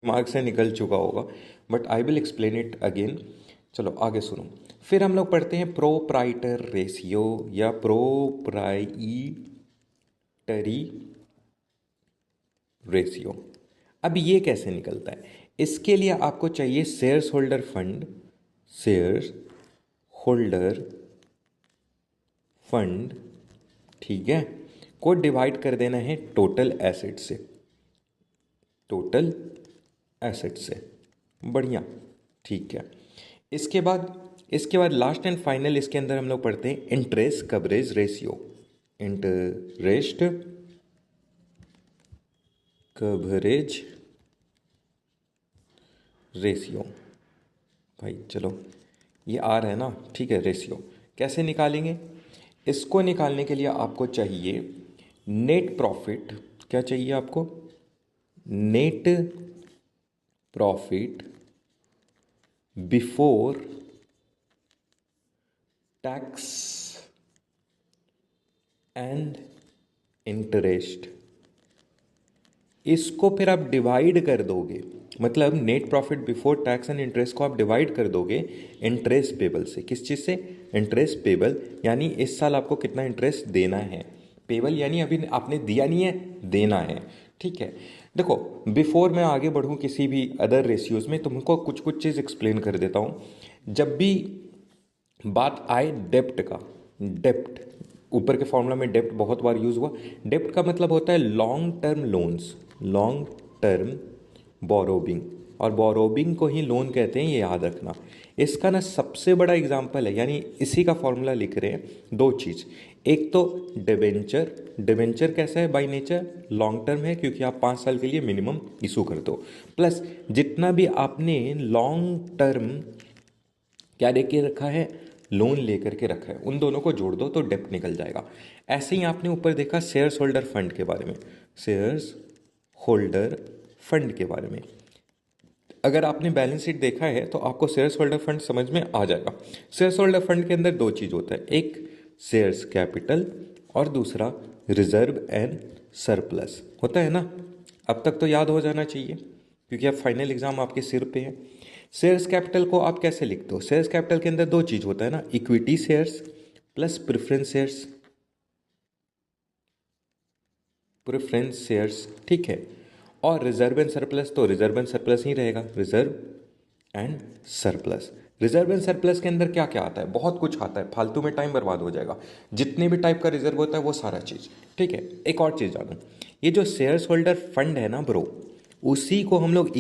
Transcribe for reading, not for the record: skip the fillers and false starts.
दिमाग से निकल चुका होगा, but I will explain it again. चलो आगे सुनो। फिर हम लोग पढ़ते हैं प्रोप्राइटर रेशियो या प्रोप्राइटरी रेशियो। अब ये कैसे निकलता है? इसके लिए आपको चाहिए shares holder fund, shares holder fund, ठीक है, को डिवाइड कर देना है टोटल एसेट से, टोटल एसेट से। बढ़िया, ठीक है। इसके बाद लास्ट एंड फाइनल इसके अंदर हम लोग पढ़ते हैं interest coverage ratio, interest coverage ratio. भाई चलो, ये आर है ना, ठीक है। रेशियो कैसे निकालेंगे? इसको निकालने के लिए आपको चाहिए नेट प्रॉफिट। क्या चाहिए आपको? Net profit before tax and interest. इसको फिर आप डिवाइड कर दोगे, मतलब net profit before tax and interest को आप डिवाइड कर दोगे इंटरेस्ट पेबल से। किस चीज़ से? इंटरेस्ट पेबल, यानी इस साल आपको कितना इंटरेस्ट देना है। पेबल यानी अभी आपने दिया नहीं है, देना है, ठीक है। देखो, बिफोर मैं आगे बढ़ूँ किसी भी अदर रेशियोज़ में, तुमको कुछ कुछ चीज़ एक्सप्लेन कर देता हूँ। जब भी बात आए डेप्ट का, डेप्ट ऊपर के फॉर्मूला में डेप्ट बहुत बार यूज़ हुआ। डेप्ट का मतलब होता है long term loans, long term borrowing, और बोरोविंग को ही लोन कहते हैं, ये याद रखना। इसका ना सबसे बड़ा एग्जांपल है, यानी इसी का फॉर्मूला लिख रहे हैं। दो चीज़, एक तो डिवेंचर। डिवेंचर कैसा है? बाय नेचर लॉन्ग टर्म है, क्योंकि आप 5 साल के लिए मिनिमम इशू करते हो। प्लस जितना भी आपने लॉन्ग टर्म क्या दे के रखा है, लोन लेकर के रखा है, उन दोनों को जोड़ दो तो डेप्ट निकल जाएगा। ऐसे ही आपने ऊपर देखा शेयर्स होल्डर फंड के बारे में, शेयर्स होल्डर फंड के बारे में। अगर आपने बैलेंस शीट देखा है तो आपको शेयर्स होल्डर फंड समझ में आ जाएगा। शेयर्स होल्डर फंड के अंदर दो चीज़ होता है, एक शेयर्स कैपिटल और दूसरा रिजर्व एंड सरप्लस होता है ना। अब तक तो याद हो जाना चाहिए, क्योंकि अब फाइनल एग्जाम आपके सिर पे है। शेयर्स कैपिटल को आप कैसे लिखते हो? शेयर्स कैपिटल के अंदर दो चीज़ होता है ना, equity shares plus preference shares, preference shares, ठीक है। और रिजर्व एंड सरप्लस, तो रिजर्व एंड सरप्लस ही रहेगा, reserve and surplus. Reserve and surplus के अंदर क्या क्या आता है? बहुत कुछ आता है, फालतू में टाइम बर्बाद हो जाएगा। जितने भी टाइप का रिजर्व होता है वो सारा चीज़, ठीक है। एक और चीज़ जानो, ये जो शेयर्स होल्डर फंड है ना ब्रो, उसी को हम लोग